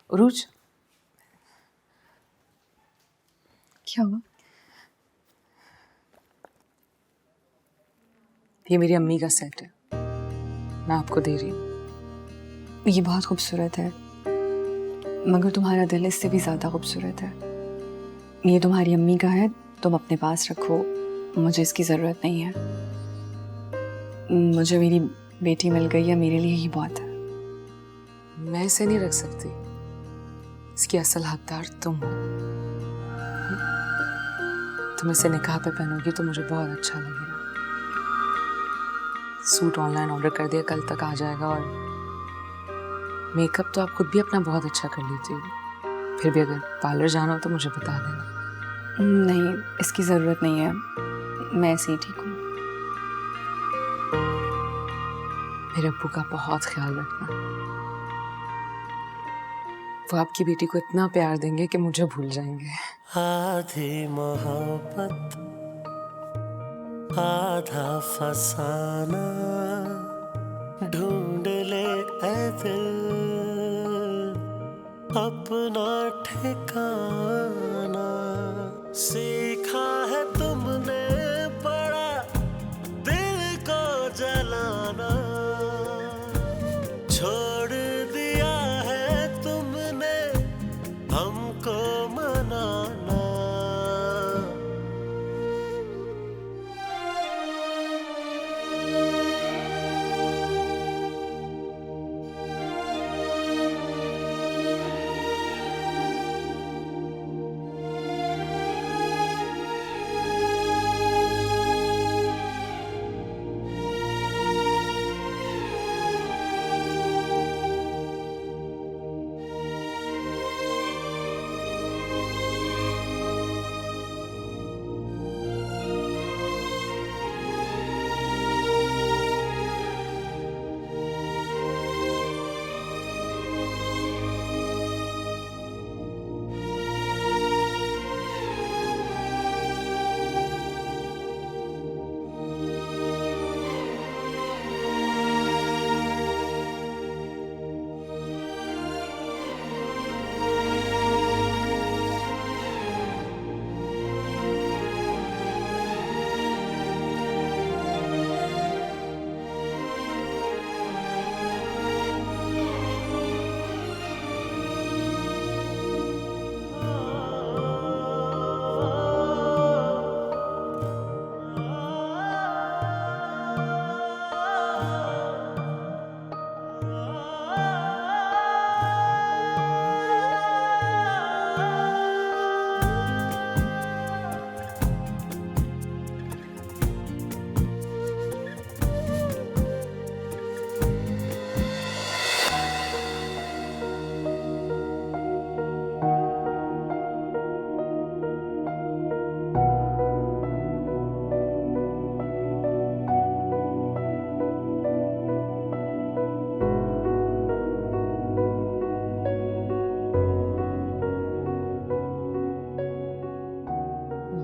उरूज, क्या हुआ? ये मेरी अम्मी का सेट है, मैं आपको दे रही हूँ। ये बहुत खूबसूरत है, मगर तुम्हारा दिल इससे भी ज़्यादा खूबसूरत है। ये तुम्हारी अम्मी का है, तुम अपने पास रखो, मुझे इसकी ज़रूरत नहीं है। मुझे मेरी बेटी मिल गई है, मेरे लिए ही बहुत है। मैं इसे नहीं रख सकती, इसकी असल हकदार तुम हो। तुम इसे निकाह पे पहनोगी तो मुझे बहुत अच्छा लगेगा। सूट ऑनलाइन ऑर्डर कर दिया, कल तक आ जाएगा। और मेकअप तो आप खुद भी अपना बहुत अच्छा कर लेती हो, फिर भी अगर पार्लर जाना हो तो मुझे बता देना। नहीं, इसकी ज़रूरत नहीं है, मैं ऐसे ही ठीक हूँ। मेरे अब्बू का बहुत ख्याल रखना, वो आपकी बेटी को इतना प्यार देंगे कि मुझे भूल जाएंगे। आधी मोहब्बत आधा फसाना, ढूंढ ले ऐ दिल अपना ठिकाना। सीखा है तुमने बड़ा दिल को जलाना, छोड़ दिया है तुमने हमको मनाना।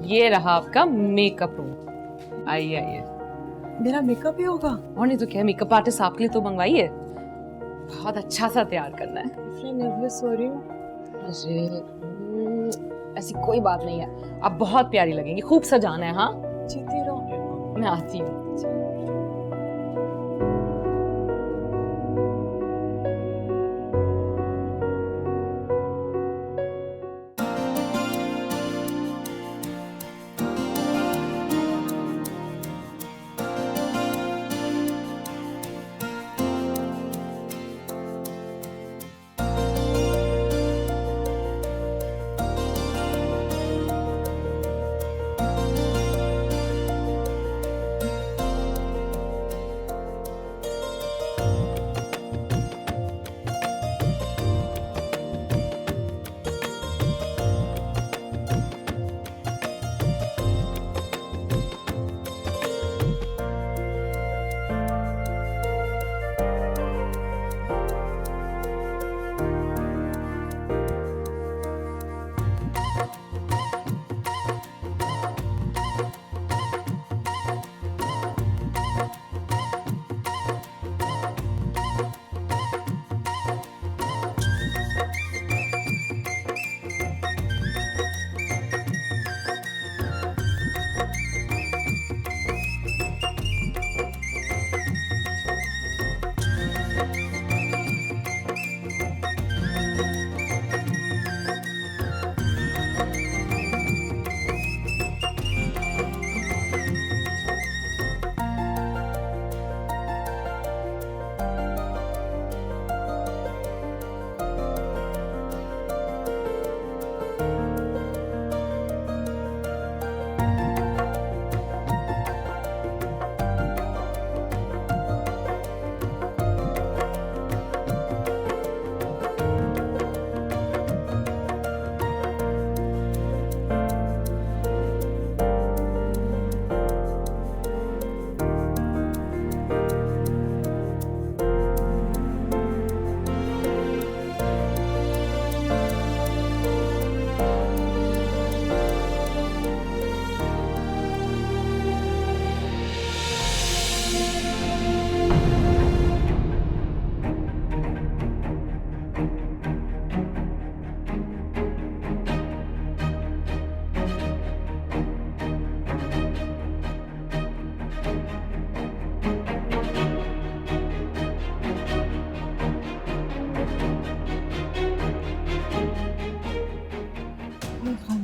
ये रहा आपका मेकअप रूम। आइए आइए। मेरा मेकअप ही होगा? और नहीं तो क्या, मेकअप आर्टिस्ट आपके लिए तो मंगवाइए, बहुत अच्छा सा तैयार करना है। इतना नर्वस हो रही हूँ। अरे ऐसी कोई बात नहीं है, आप बहुत प्यारी लगेंगी, खूब सजाना है। हाँ जीती रहो। मैं आती हूँ।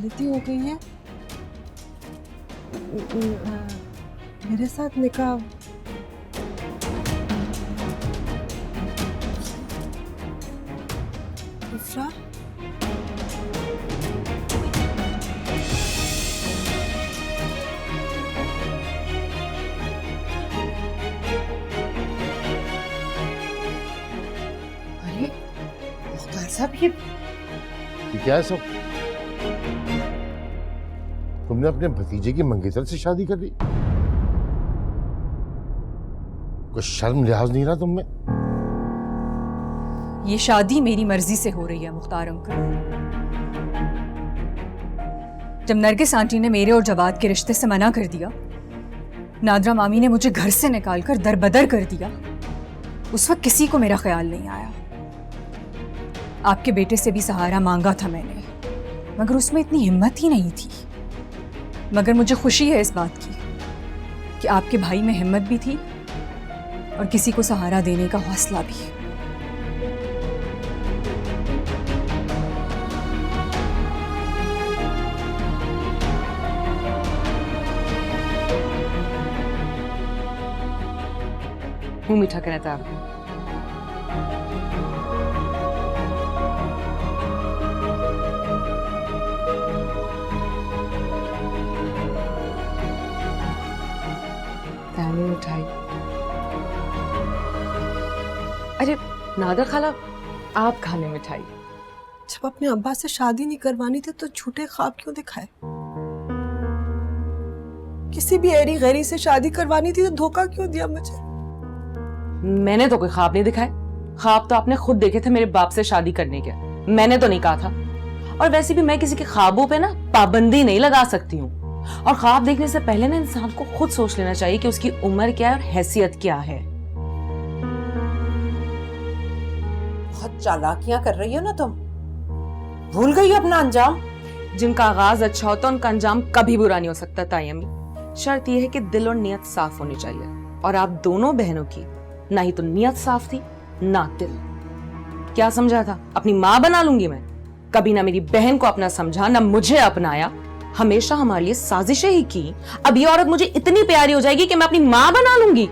गलती हो गई है। मेरे साथ निकाह इफ्रा, अरे मुख्तार साहब, ये क्या है सब? तुमने अपने भतीजे की मंगेतर से शादी कर ली? कोई शर्म लिहाज नहीं रहा तुम में? ये शादी मेरी मर्जी से हो रही है मुख्तार अंकल। जब नरगिस आंटी ने मेरे और जवाद के रिश्ते से मना कर दिया, नादरा मामी ने मुझे घर से निकालकर दरबदर कर दिया, उस वक्त किसी को मेरा ख्याल नहीं आया। आपके बेटे से भी सहारा मांगा था मैंने, मगर उसमें इतनी हिम्मत ही नहीं थी। मगर मुझे खुशी है इस बात की कि आपके भाई में हिम्मत भी थी और किसी को सहारा देने का हौसला भी। मुंह मीठा करना था आपको। मिठाई। अरे नादर खाला, आप खा लें मिठाई। जब अपने अब्बा से शादी नहीं करवानी थी तो झूठे ख्वाब क्यों दिखाए? किसी भी ऐरी गैरी से शादी करवानी थी तो धोखा क्यों दिया मुझे? मैंने तो कोई ख्वाब नहीं दिखाए। ख्वाब तो आपने खुद देखे थे मेरे बाप से शादी करने के। मैंने तो नहीं कहा था। और वैसे भी मैं किसी के ख्वाबों पे ना पाबंदी नहीं लगा सकती हूँ। और ख्वाब देखने से पहले ना इंसान को खुद सोच लेना चाहिए कि उसकी उम्र क्या है और हैसियत क्या है। बहुत चालाकियां कर रही हो ना तुम। भूल गई हो अपना अंजाम। जिनका आगाज अच्छा होता है उनका अंजाम कभी बुरा नहीं हो सकता ताई अम्मी। शर्त यह है कि दिल और नियत साफ होनी चाहिए। और आप दोनों बहनों की ना ही तो नियत साफ थी ना दिल। क्या समझा था अपनी माँ बना लूंगी मैं? कभी ना मेरी बहन को अपना समझा ना मुझे अपनाया। हमेशा हमारे लिए साजिशें ही की। अब ये औरत मुझे इतनी प्यारी हो जाएगी कि मैं अपनी माँ बना लूंगी।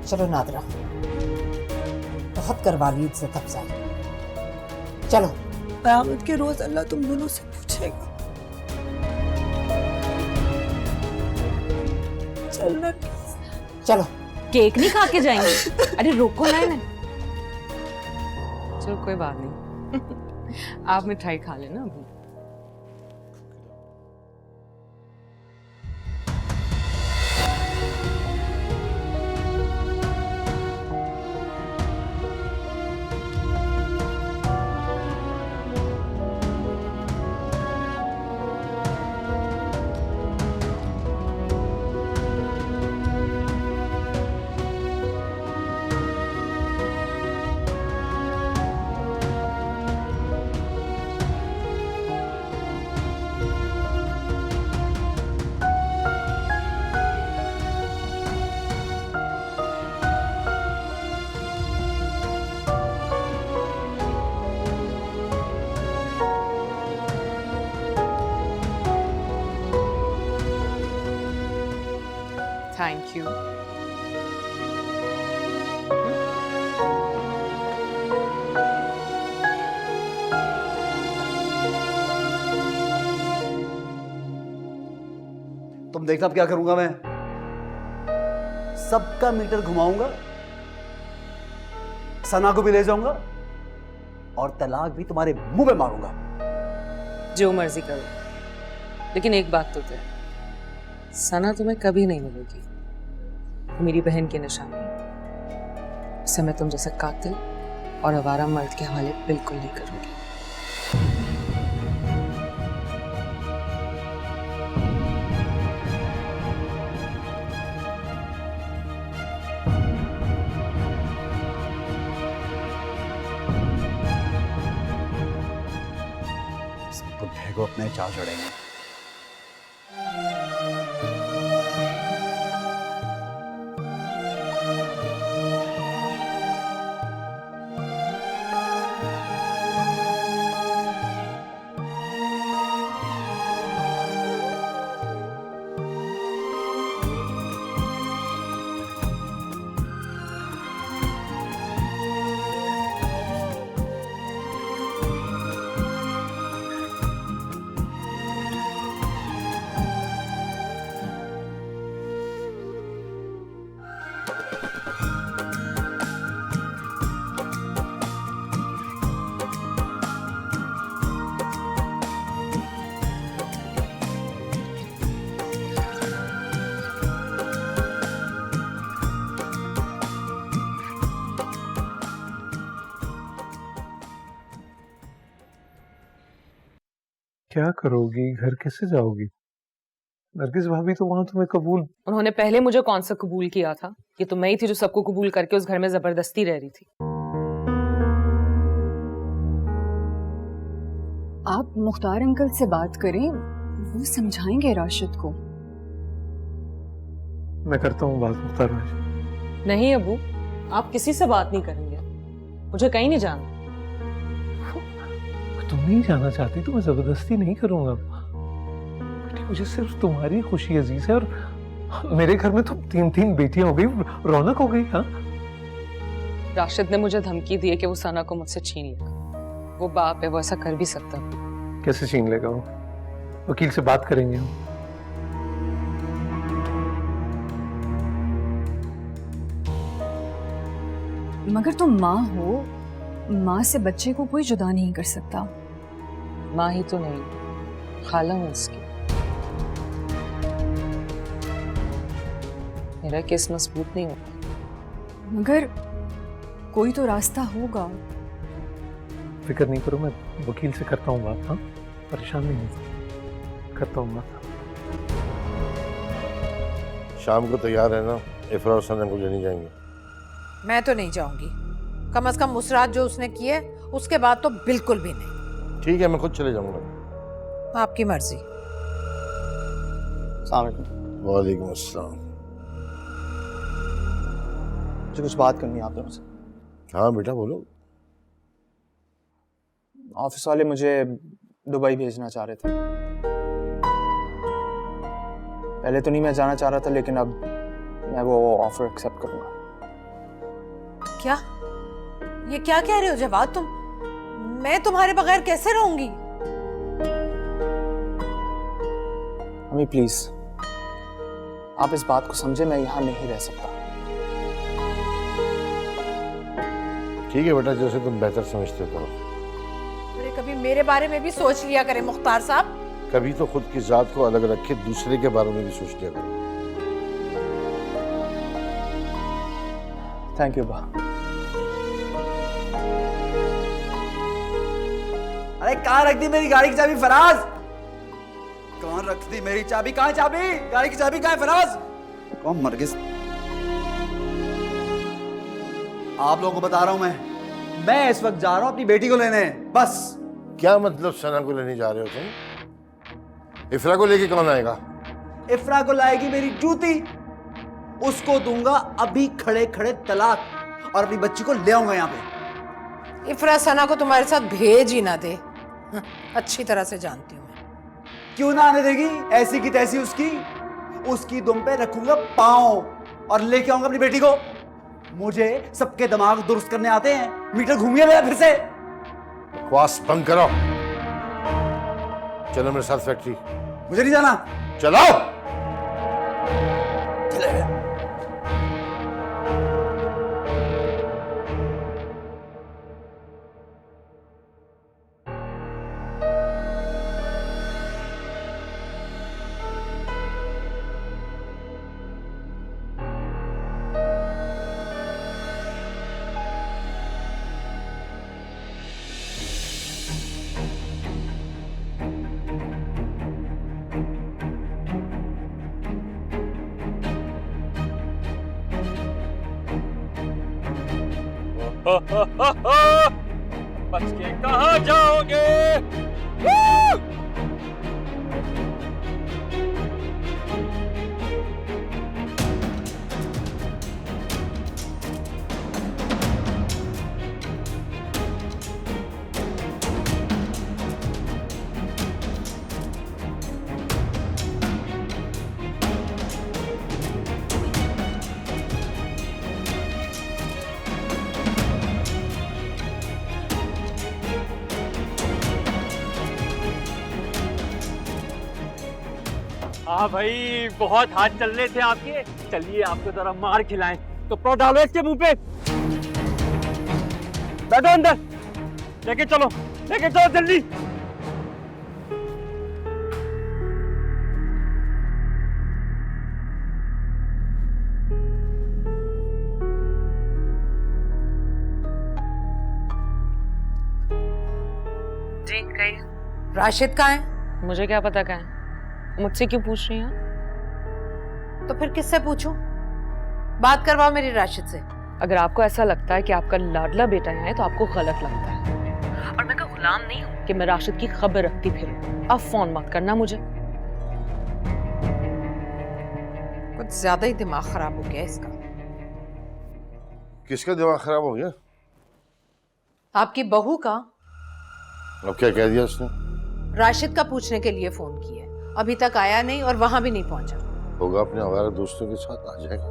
चलो नादरा, बहुत करवा ली इज्जत अफजाई। चलो। कयामत के रोज अल्लाह तुम दोनों से पूछेगा। चलना। चलो। केक नहीं खा के जाएंगे? अरे रोको ना इन्हें। चलो कोई बात नहीं। आप मिठाई खा लेना अभी। Thank you. तुम देखना अब क्या करूंगा मैं। सबका मीटर घुमाऊंगा, सना को भी ले जाऊंगा और तलाक भी तुम्हारे मुंह पे मारूंगा। जो मर्जी करो, लेकिन एक बात तो तय, सना तुम्हें कभी नहीं मिलेगी। मेरी बहन की निशानी। उसे मैं तुम जैसा कातिल और आवारा मर्द के हवाले बिल्कुल नहीं करूंगी। बुढ़े को अपने चाल चढ़ेंगे। क्या करोगी? घर कैसे जाओगी? नरगिस भाभी तो वहां तुम्हें कबूल। उन्होंने पहले मुझे कौन सा कबूल किया था? ये तो मैं ही थी जो सबको कबूल करके उस घर में जबरदस्ती रह रही थी। आप मुख्तार अंकल से बात करें, वो समझाएंगे राशिद को। मैं करता हूँ बात मुख्तार भाई। नहीं अबू, आप किसी से बात नहीं करेंगे, मुझे कहीं नहीं जाना। तुम नहीं जाना चाहती तो मैं जबरदस्ती नहीं करूंगा। बेटी, मुझे सिर्फ तुम्हारी खुशी अजीज है, और मेरे घर में तो 3 बेटियां हो गई, रौनक हो गई। हाँ, राशिद ने मुझे धमकी दी है कि वो सना को मुझसे छीन लेगा। वो बाप है, वो ऐसा कर भी सकता है। कैसे छीन लेगा वो? वकील से बात करेंगे हम। मगर तुम माँ हो, माँ से बच्चे को कोई जुदा नहीं कर सकता। माँ ही तो नहीं, खाला हूँ उसकी। मेरा केस मजबूत नहीं होता। मगर कोई तो रास्ता होगा। फिक्र नहीं करो, मैं वकील से करता हूँ बात। हाँ, परेशान नहीं होता, करता हूँ बात। शाम को तैयार है ना? इफरा और सना को लेने जाएंगे। मैं तो नहीं जाऊंगी, कम से कम मुसरात जो उसने की है उसके बाद तो बिल्कुल भी नहीं। ठीक है, मैं खुद चले जाऊंगा। आपकी मर्जी। वालेकुम अस्सलाम। मुझे कुछ बात करनी है आप दोनों से। हाँ बेटा बोलो। ऑफिस वाले मुझे दुबई भेजना चाह रहे थे। पहले तो नहीं मैं जाना चाह रहा था, लेकिन अब मैं वो ऑफर एक्सेप्ट करूंगा। क्या? ये क्या कह रहे हो जवाद तुम? मैं तुम्हारे बगैर कैसे रहूंगी? अम्मी प्लीज, आप इस बात को समझे, मैं यहाँ नहीं रह सकता। ठीक है बेटा, जैसे तुम बेहतर समझते हो करो। अरे कभी मेरे बारे में भी सोच लिया करें मुख्तार साहब। कभी तो खुद की जात को अलग रखे, दूसरे के बारे में भी सोच लिया करो। थैंक यू बा। अरे कहाँ रख दी मेरी गाड़ी की चाबी फराज? कहाँ रख दी मेरी चाबी? कहाँ चाबी? गाड़ी की चाबी कहाँ है फराज? कौन मर गई? आप लोगों को बता रहा हूं मैं इस वक्त जा रहा हूं अपनी बेटी को लेने, बस। क्या मतलब सना को लेने जा रहे हो तुम? इफरा को लेके कौन आएगा? इफरा को लाएगी मेरी जूती, उसको दूंगा अभी खड़े खड़े तलाक, और अपनी बच्ची को ले आऊंगा यहाँ पे। इफरा सना को तुम्हारे साथ भेज ही ना दे, अच्छी तरह से जानती हूँ मैं। क्यों ना आने देगी? ऐसी की तैसी उसकी दुम पे रखूंगा पांव और लेके आऊंगा अपनी बेटी को। मुझे सबके दिमाग दुरुस्त करने आते हैं। मीटर घूमिए मेरा फिर से। बकवास बंद करो, चलो मेरे साथ फैक्ट्री। मुझे नहीं जाना। चलो। चले गए। बच के कहाँ जाओगे? हाँ भाई, बहुत हाथ चल रहे थे आपके। चलिए आपको जरा मार खिलाएं। कपड़ा डालो इसके मुंह पे, बैठो अंदर, लेके चलो जल्दी। जी कहिए। राशिद कहाँ है? मुझे क्या पता कहाँ है? मुझसे क्यों पूछ रही हैं? तो फिर किससे पूछूं? बात करवाओ मेरी राशिद से। अगर आपको ऐसा लगता है कि आपका लाडला बेटा यहाँ है तो आपको गलत लगता है। और मैं कोई गुलाम नहीं हूँ कि मैं राशिद की खबर रखती फिरूं। अब फोन मत करना मुझे। कुछ ज्यादा ही दिमाग खराब हो गया इसका। किसका दिमाग खराब हो गया? आपकी बहू का। अब क्या कह दिया उसने? राशिद का पूछने के लिए फोन किया है, अभी तक आया नहीं और वहां भी नहीं पहुंचा। होगा अपने हमारे दोस्तों के साथ, आ जाएगा।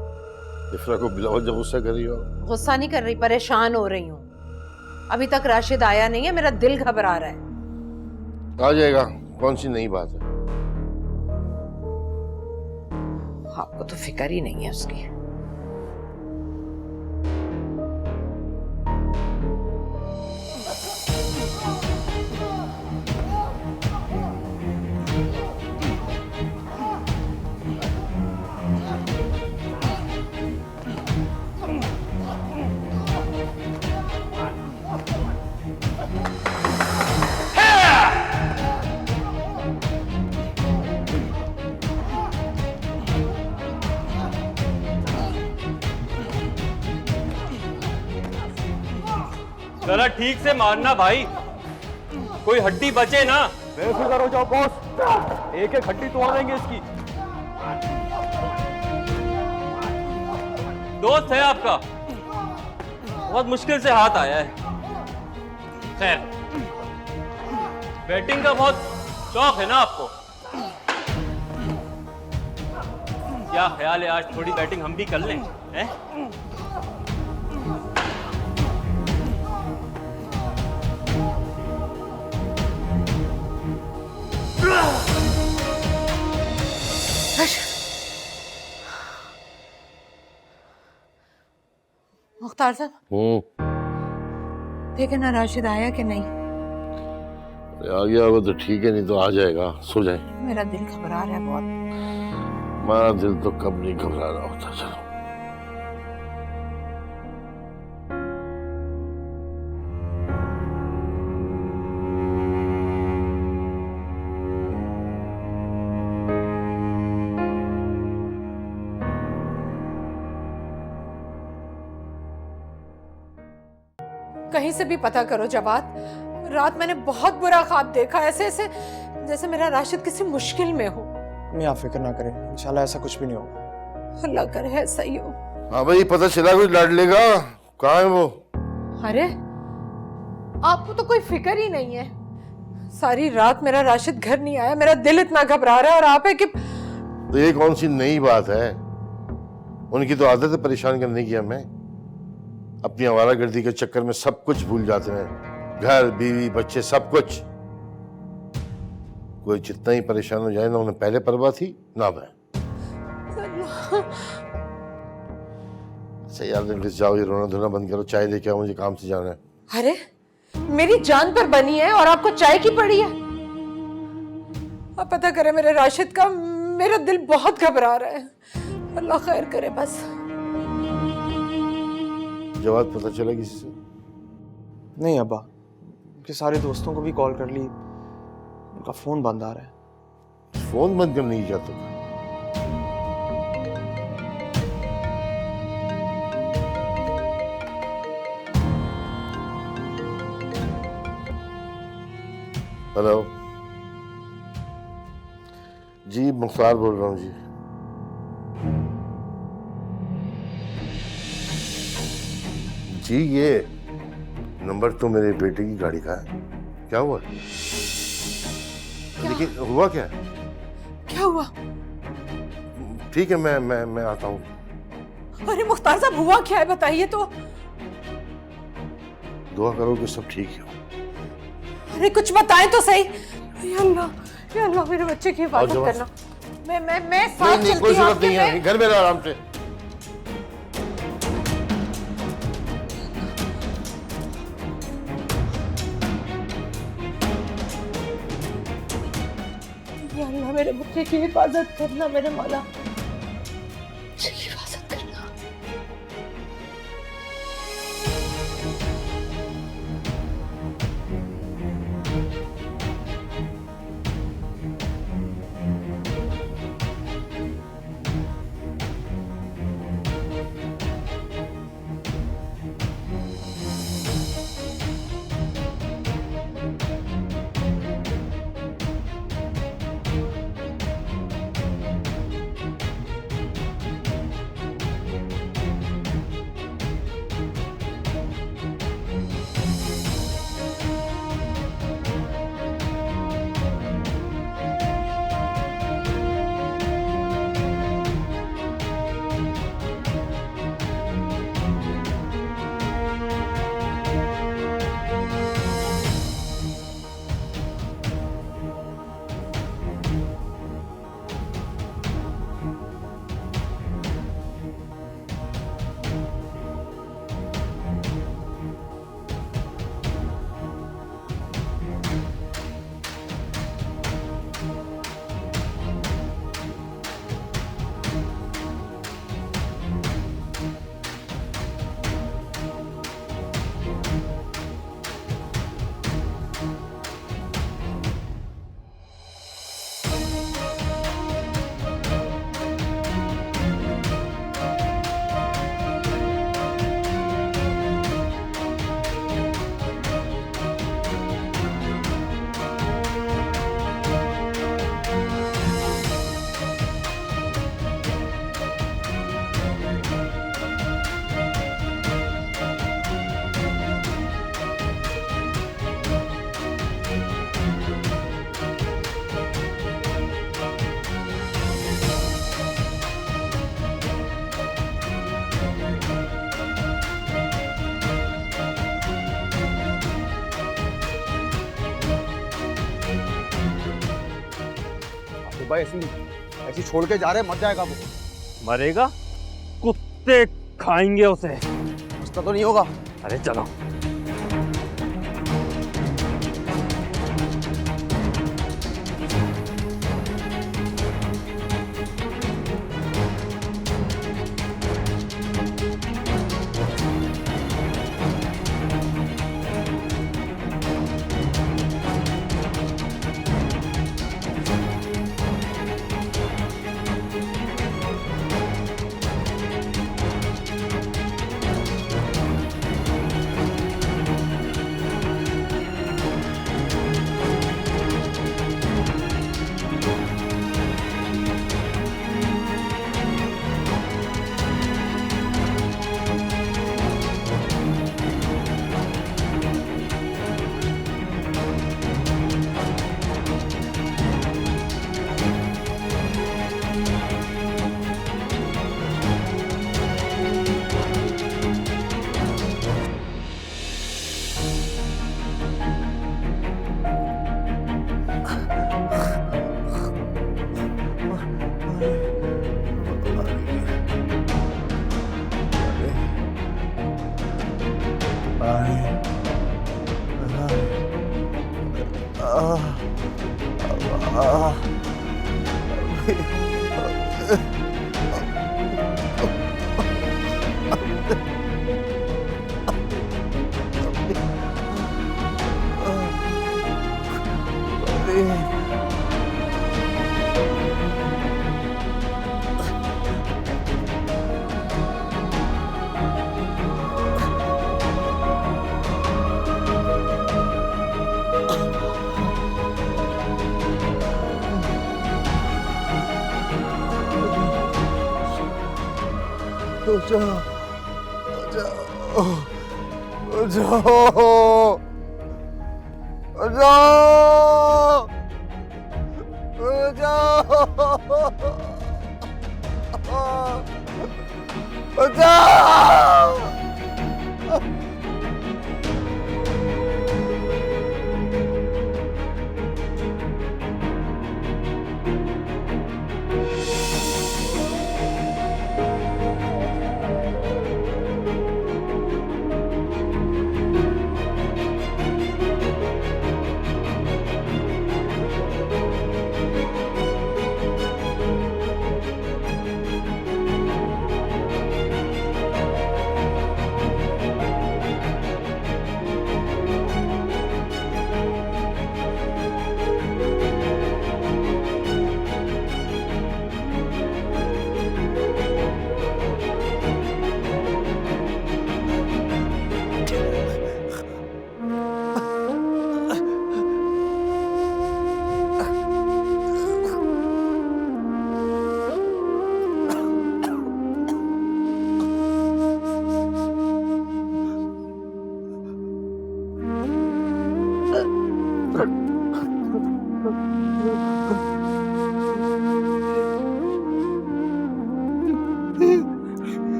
इफ्रा को बिला वजह गुस्सा कर रही हो? गुस्सा नहीं कर रही, परेशान हो रही हूँ। अभी तक राशिद आया नहीं है, मेरा दिल घबरा रहा है। आ जाएगा, कौन सी नई बात है? आपको तो फिक्र ही नहीं है उसकी। जरा ठीक से मारना भाई, कोई हड्डी बचे ना। बेफिक्र हो जाओ बॉस, एक एक हड्डी तोड़ देंगे इसकी। दोस्त है आपका, बहुत मुश्किल से हाथ आया है। खैर, बैटिंग का बहुत शौक है ना आपको? क्या ख्याल है आज थोड़ी बैटिंग हम भी कर लें, हैं? मुख्तार साहब, देखे ना राशिद आया कि नहीं। आ गया होगा तो ठीक है, नहीं तो आ जाएगा। सो जाए। मेरा दिल घबरा रहा है बहुत। हमारा दिल तो कब नहीं घबरा रहा होता। चलो कहीं से भी पता करो जवाद। रात मैंने बहुत बुरा ख्वाब देखा, ऐसे ऐसे जैसे मेरा राशिद किसी मुश्किल में हो। नहीं, आप फिक्र ना करें, इंशाल्लाह ऐसा कुछ भी नहीं होगा। अल्लाह करे ऐसा ही हो। हाँ भाई, पता चला कुछ लाडले का? कहाँ है वो? अरे आपको तो कोई फिक्र ही नहीं है। सारी रात मेरा राशिद घर नहीं आया, मेरा दिल इतना घबरा रहा है। और आप है कि तो ये कौन सी नई बात है? उनकी तो आदत है परेशान करने की हमें। अपनी आवारागर्दी के चक्कर में सब कुछ भूल जाते हैं, घर, बीवी, बच्चे, सब कुछ। कोई जितना ही परेशान हो जाए ना, उन्हें पहले परवाह थी ना मैं। सही यार, जाओ, ये रोना धोना बंद करो, चाय लेके आओ, मुझे काम से जाना है। अरे मेरी जान पर बनी है और आपको चाय की पड़ी है। अब पता करे मेरे राशिद का, मेरा दिल बहुत घबरा रहा है। अल्लाह खैर करे बस। जवाब पता चला किसी से? नहीं अब्बा, उनके सारे दोस्तों को भी कॉल कर ली, उनका फोन बंद आ रहा है। फोन बंद करने की क्या तुम? हेलो जी, मुख्तार बोल रहा हूँ जी। जी ये नंबर तो मेरे बेटे की गाड़ी का है। क्या हुआ? लेकिन हुआ क्या? क्या हुआ? ठीक है, मैं आता हूँ। अरे मुख्तार साहब, हुआ क्या है बताइए तो। दुआ करो कि सब ठीक हो। अरे कुछ बताएं तो सही। या अल्लाह मेरे बच्चे की हिफाजत करना। मैं साथ नहीं, कोई चलती हूँ जरूरत नहीं है, घर में रहो आराम से। या अल्लाह मेरे बच्चे की हिफाजत करना, मेरे मौला बच्चे की हिफाजत करना। भाई ऐसी ऐसी छोड़ के जा रहे, मर जाएगा वो। मरेगा? कुत्ते खाएंगे उसे। उसका तो नहीं होगा। अरे चलो।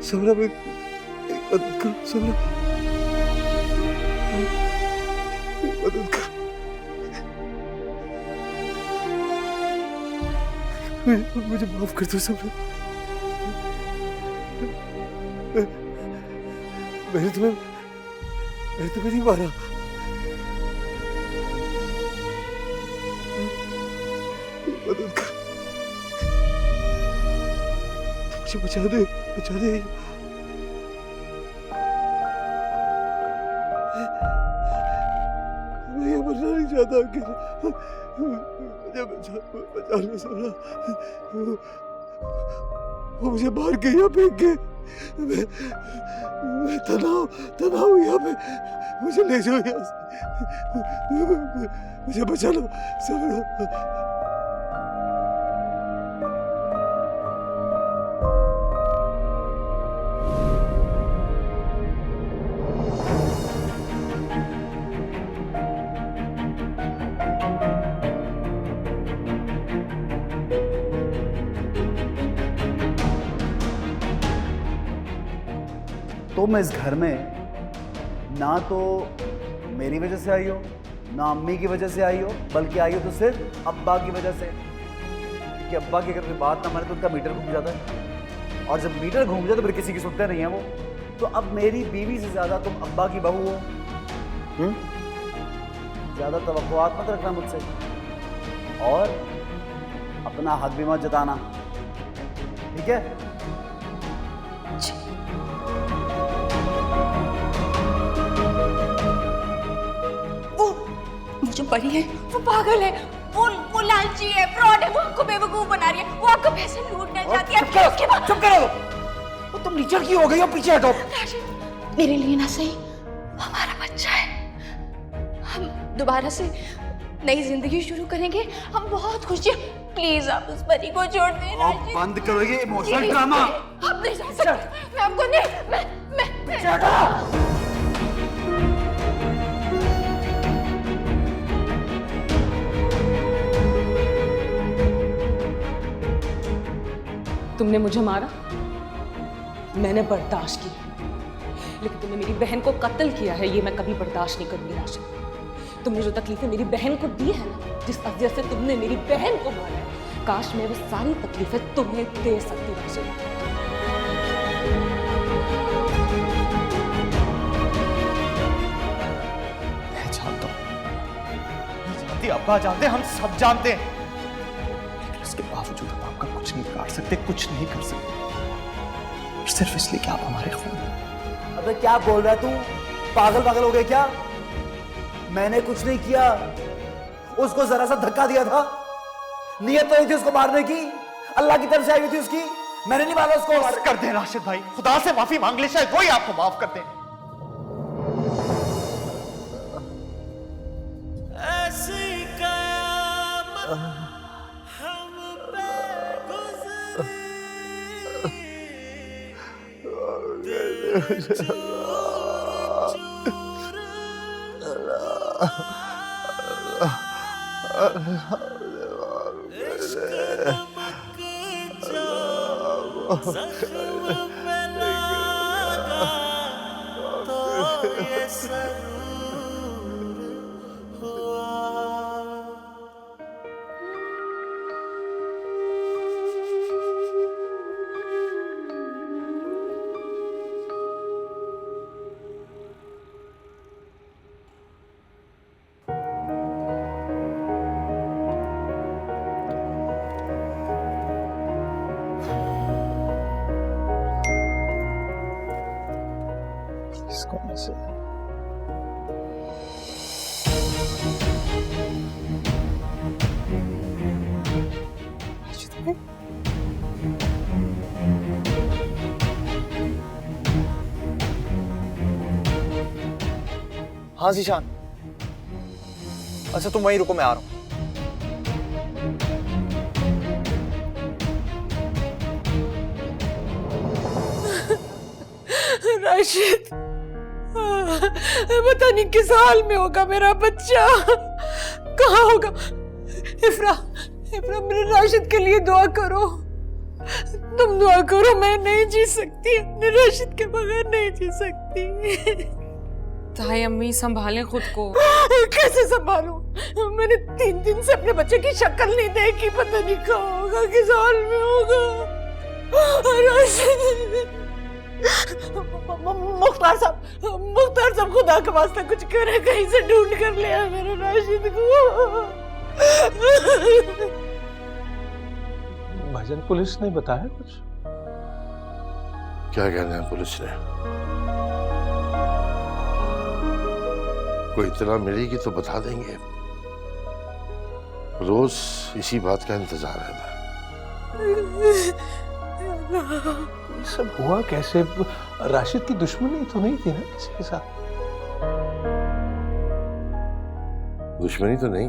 सबरा में मदद कर, सबरा मदद कर, मुझे माफ कर दो सबरा। मैंने तुम्हें नहीं मारा। मदद कर, मुझे बचा दे। मैं ये मरना नहीं चाहता अकेला। मुझे बचा लो सबरा। वो मुझे मार के यहाँ फेंक के मैं तनाव यहाँ पे, मुझे ले जाओ यहाँ से, मुझे बचा लो सब लोग। तुम इस घर में ना तो मेरी वजह से आई हो, ना अम्मी की वजह से आई हो, बल्कि आई हो तो सिर्फ अब्बा की वजह से, कि अब्बा की अगर कोई बात ना माने तो उनका मीटर घूम जाता है, और जब मीटर घूम जाए तो फिर किसी की सुनते नहीं है वो। तो अब मेरी बीवी से ज्यादा तुम अब्बा की बहू हो। ज्यादा तवक्कुआत मत रखना मुझसे, और अपना हक भी मत जताना, ठीक है? जो परी है वो पागल है, वो लालची है, फ्रॉड है, वो आपको बेवकूफ बना रही है, वो आपका पैसे लूटना चाहती है। चुप करो, वो तुम नीचे की हो गई हो, पीछे हटो। मेरे लिए ना सही, हमारा बच्चा है, हम दोबारा से नई जिंदगी शुरू करेंगे, हम बहुत खुश हैं। प्लीज आप उस परी को छोड़ दें। आप बंद करो ये इमोशनल ड्रामा। आप नहीं जा सकते, मैं आपको नहीं, मैं तुमने मुझे मारा, मैंने बर्दाश्त की, लेकिन तुमने मेरी बहन को कत्ल किया है, ये मैं कभी बर्दाश्त नहीं करूंगी राशिद। तुमने जो तकलीफें मेरी बहन को दी है ना, जिस अजियत से तुमने मेरी बहन को मारा है, काश मैं वो सारी तकलीफें तुम्हें दे सकती राशिद। मैं जानता हूँ, अब्बा जानते, हम सब जानते हैं, लेकिन इसके बावजूद हम आपका कुछ नहीं काट सकते, कुछ नहीं कर सकते, सिर्फ इसलिए कि आप हमारे खून। अबे क्या बोल रहा है तू? पागल हो गए क्या? मैंने कुछ नहीं किया, उसको जरा सा धक्का दिया था, नियत तो थी उसको मारने की, अल्लाह की तरफ से आई हुई थी उसकी, मैंने नहीं मारा उसको। मार कर दे राशिद भाई, खुदा से माफी मांग ले, शायद वही आपको माफ कर दे। ऐसी कयामत हम पे गुजरी, दिल चूर इश्क नमक जो जख्म पे लगा, तो ये सरूर हुआ। इसको ऐसे हाँ जीशान, अच्छा तुम वहीं रुको, मैं आ रहा हूं। राशिद, पता नहीं किस हाल में होगा मेरा बच्चा, कहाँ होगा। इफ्रा मेरे राशिद के लिए दुआ करो, तुम दुआ करो, मैं नहीं जी सकती, अपने राशिद के बगैर नहीं जी सकती। ताई अम्मी संभालें खुद को। कैसे संभालूं? मैंने 3 दिन से अपने बच्चे की शक्ल नहीं देखी, पता नहीं कहाँ होगा, किस हाल में होगा। मुख्तार साहब खुदा का वास्ता कुछ करे, कहीं से ढूंढ कर ले आए मेरे राशिद को। भाईजान, पुलिस ने बताया कुछ? क्या कहना है पुलिस ने? कोई इत्तला मिलेगी तो बता देंगे, रोज इसी बात का इंतजार रहता है। ये सब हुआ कैसे? राशिद की दुश्मनी तो नहीं थी ना किसी के साथ? दुश्मनी तो नहीं,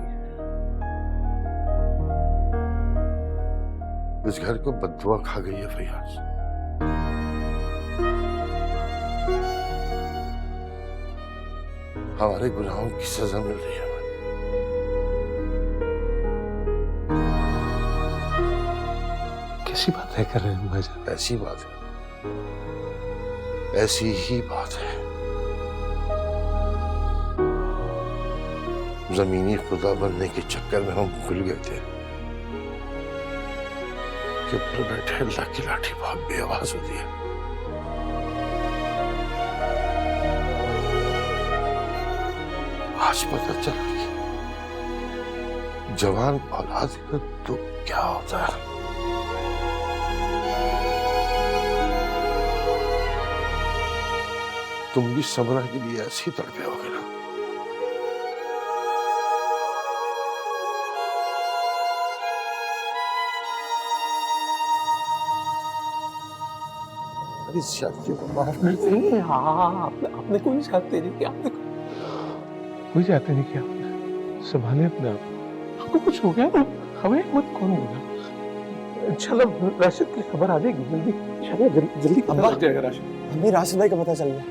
इस घर को बददुआ खा गई है फैयाज। हमारे गुनाहों की सजा मिल रही है हमें। कैसी बातें कर रहे हैं भाईजान? ऐसी बात है, ऐसी ही बात है। जमीनी खुदा बनने के चक्कर में हम भूल गए थे कि ऊपर बैठे अल्लाह की लाठी बहुत बेआवाज होती है। आज पता चला कि जवान औलाद का दुख क्या होता है। तुम भी समरा के लिए ऐसी तड़पे होगे ना? अरे शादी को माफ कर दे। हाँ, आपने कोई चाहते नहीं किया, आपने कोई चाहते नहीं किया। संभाले अपने आप। आपको कुछ हो गया ना, हमें मत कौन होगा। इंशाल्लाह राशिद की खबर आ जाएगी जल्दी। जल्दी पता लग जाएगा राशिद। हमें राशिद भाई का पता चल गया।